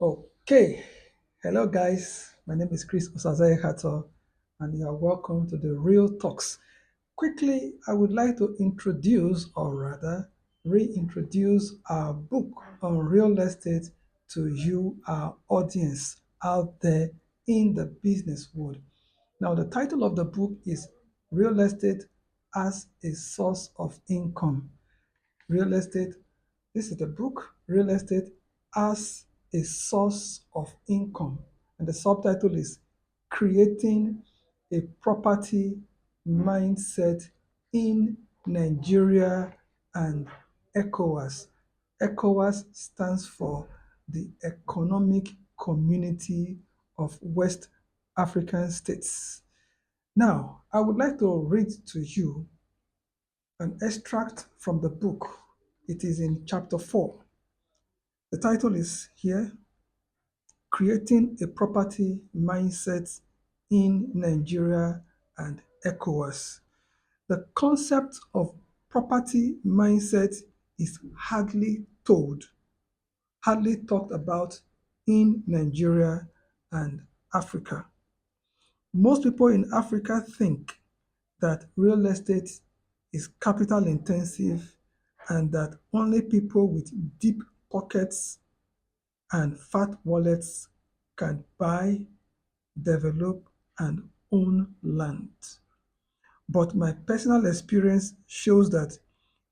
Okay, hello guys. My name is Chris Osazee Ekhator, and you are welcome to the Real Talks. Quickly, I would like to introduce, or rather, reintroduce our book on real estate to you, our audience out there in the business world. Now, the title of the book is Real Estate as a Source of Income. Real estate, this is the book, Real Estate as a Source of Income. And the subtitle is Creating a Property Mindset in Nigeria and ECOWAS. ECOWAS stands for the Economic Community of West African States. Now, I would like to read to you an extract from the book. It is in chapter 4. The title is here Creating a Property Mindset in Nigeria and ECOWAS. The concept of property mindset is hardly talked about in Nigeria and Africa. Most people in Africa think that real estate is capital intensive and that only people with deep pockets and fat wallets can buy, develop, and own land. But my personal experience shows that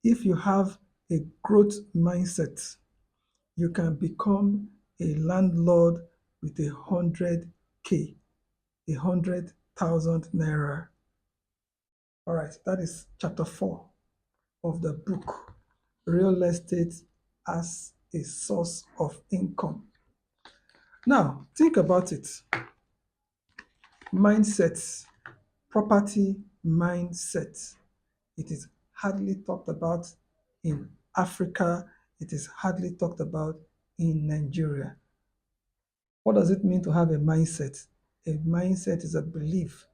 if you have a growth mindset, you can become a landlord with 100K, 100,000 naira. All right, that is chapter 4 of the book, Real Estate as a Source of Income. Now, think about it. Mindsets, property mindset. It is hardly talked about in Africa. It is hardly talked about in Nigeria. What does it mean to have a mindset? A mindset is a belief.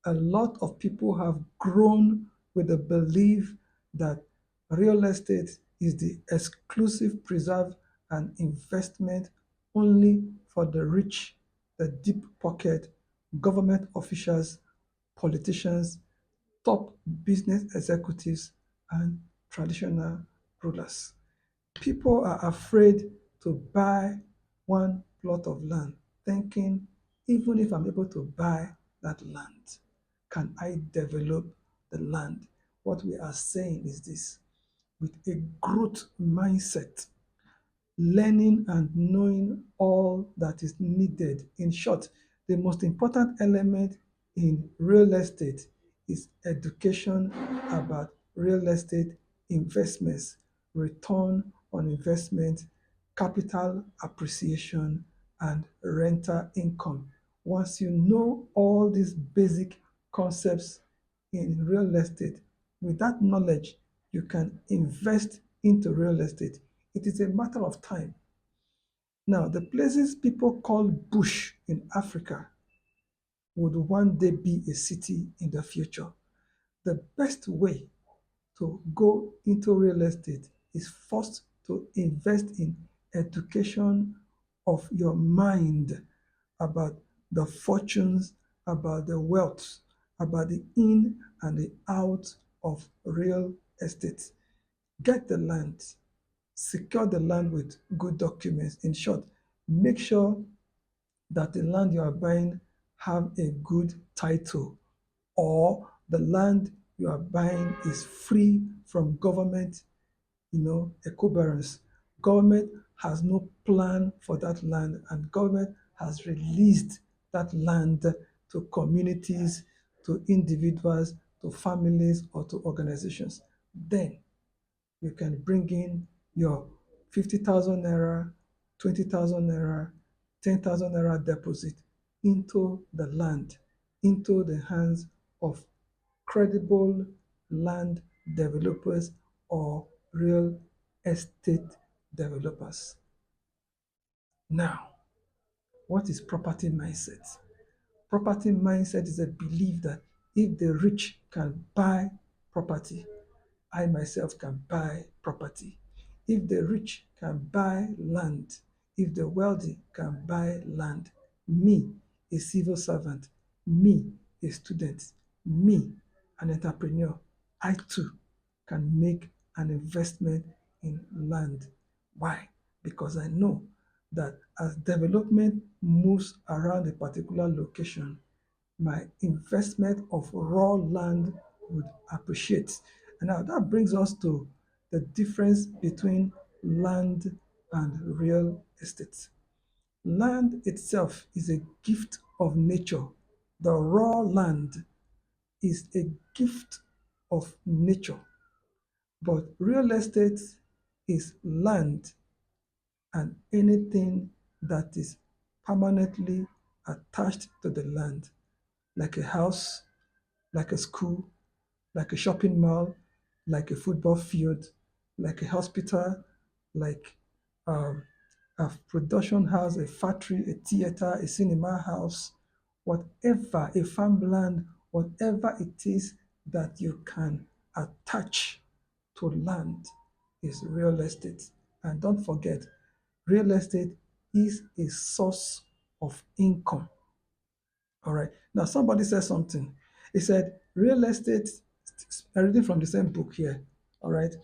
A lot of people have grown with the belief that real estate is the exclusive preserve and investment only for the rich, the deep pocket, government officials, politicians, top business executives, and traditional rulers. People are afraid to buy one plot of land, thinking, even if I'm able to buy that land, can I develop the land? What we are saying is this: with a growth mindset, learning and knowing all that is needed. In short, the most important element in real estate is education about real estate investments, return on investment, capital appreciation, and rental income. Once you know all these basic concepts in real estate, with that knowledge, you can invest into real estate. It is a matter of time. Now, the places people call bush in Africa would one day be a city in the future. The best way to go into real estate is first to invest in education of your mind about the fortunes, about the wealth, about the in and the out of real estate. Get the land, secure the land with good documents. In short, make sure that the land you are buying have a good title, or the land you are buying is free from government, ecobarance. Government has no plan for that land, and government has released that land to communities, to individuals, to families, or to organizations. Then you can bring in your 50,000 naira, 20,000 naira, 10,000 naira deposit into the land, into the hands of credible land developers or real estate developers. Now, what is property mindset? Property mindset is a belief that if the rich can buy property, I myself can buy property. If the rich can buy land, If the wealthy can buy land, me, a civil servant, me, a student, me, an entrepreneur, I too can make an investment in land. Why? Because I know that as development moves around a particular location, my investment of raw land would appreciate. And now that brings us to the difference between land and real estate. Land itself is a gift of nature. The raw land is a gift of nature. But real estate is land and anything that is permanently attached to the land, like a house, like a school, like a shopping mall, like a football field, like a hospital, like um, a production house, a factory, a theater, a cinema house, whatever, a farmland, whatever it is that you can attach to land is real estate. And don't forget, real estate is a source of income. All right. Now, somebody said something. He said, real estate, I'm reading from the same book here. All right.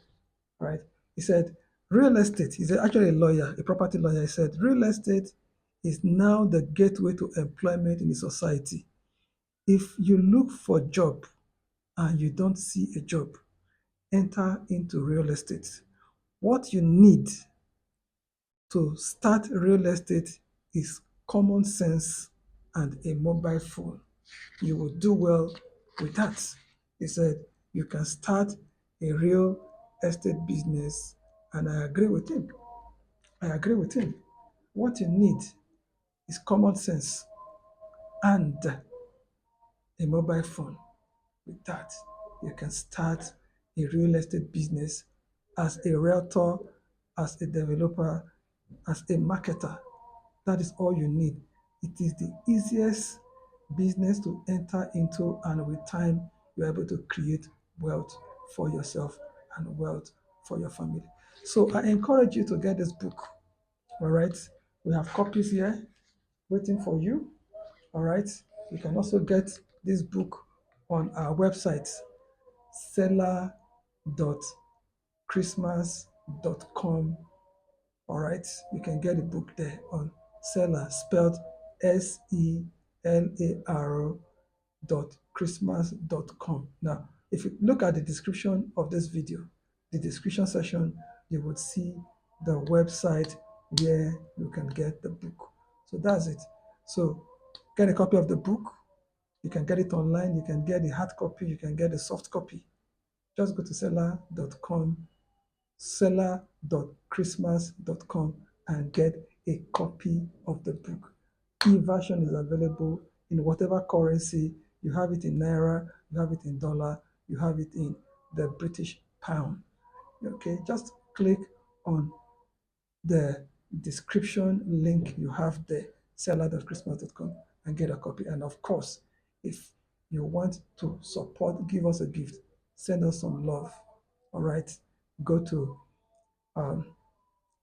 All right. He said, real estate, he's actually a lawyer, a property lawyer. He said, real estate is now the gateway to employment in the society. If you look for a job and you don't see a job, enter into real estate. What you need to start real estate is common sense and a mobile phone. You will do well with that. He said, you can start a real estate business. And I agree with him. I agree with him. What you need is common sense and a mobile phone. With that, you can start a real estate business as a realtor, as a developer, as a marketer. That is all you need. It is the easiest business to enter into, and with time, you're able to create wealth for yourself and wealth for your family. So I encourage you to get this book. All right. We have copies here waiting for you. All right. You can also get this book on our website, seller.christmas.com. All right, you can get the book there on seller, spelled SELAR Christmas.com. Now, if you look at the description of this video, the description section, you would see the website where you can get the book. So that's it. So get a copy of the book. You can get it online. You can get the hard copy. You can get the soft copy. Just go to seller.com, seller.christmas.com, and get a copy of the book. E-version is available in whatever currency. You have it in Naira, you have it in dollar, you have it in the British pound. Okay, just click on the description link you have there, seller.christmas.com, and get a copy. And of course, if you want to support, give us a gift, send us some love. All right, go to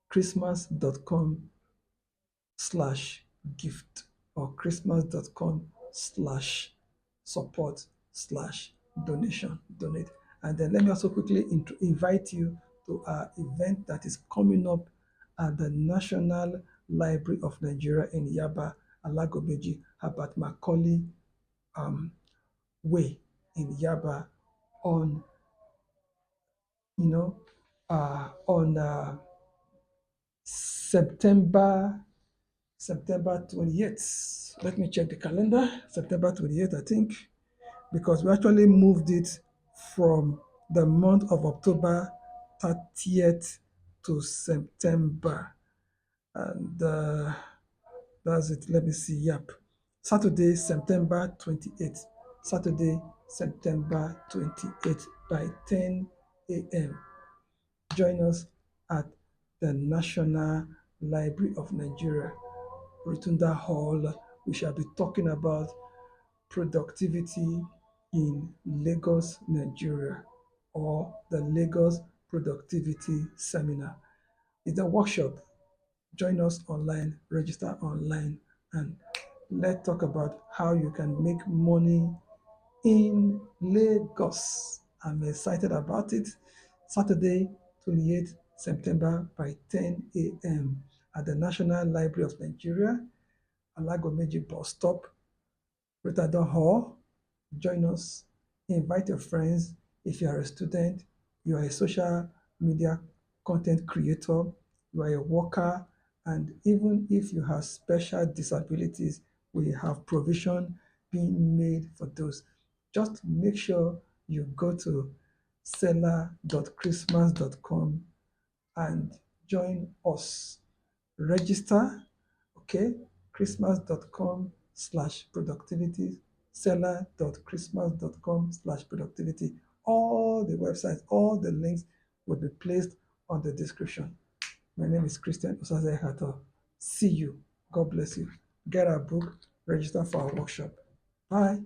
christmas.com/gift or christmas.com/support/donation, donate. And then let me also quickly invite you to our event that is coming up at the National Library of Nigeria in Yaba, Alagomeji, Herbert Macaulay Way in Yaba on, on September 28th. Let me check the calendar. September 28th, I think, because we actually moved it from the month of October 30th to September. And that's it. Let me see. Yep. Saturday, September 28th. Saturday, September 28th by 10 a.m. Join us at the National Library of Nigeria, Rotunda Hall. We shall be talking about productivity in Lagos, Nigeria, or the Lagos Productivity Seminar. It's a workshop. Join us online, register online, and let's talk about how you can make money in Lagos. I'm excited about it. Saturday, 28th September by 10 a.m. at the National Library of Nigeria, Alagomeji bus stop, Rotunda Hall. Join us. Invite your friends. If you are a student, you are a social media content creator, you are a worker, and even if you have special disabilities, we have provision being made for those. Just make sure you go to seller.christmas.com and join us. Register, okay? christmas.com/productivity, seller.christmas.com/productivity. All the websites, all the links will be placed on the description. My name is Christian Osazee Ekhator. See you. God bless you. Get our book, register for our workshop. Bye.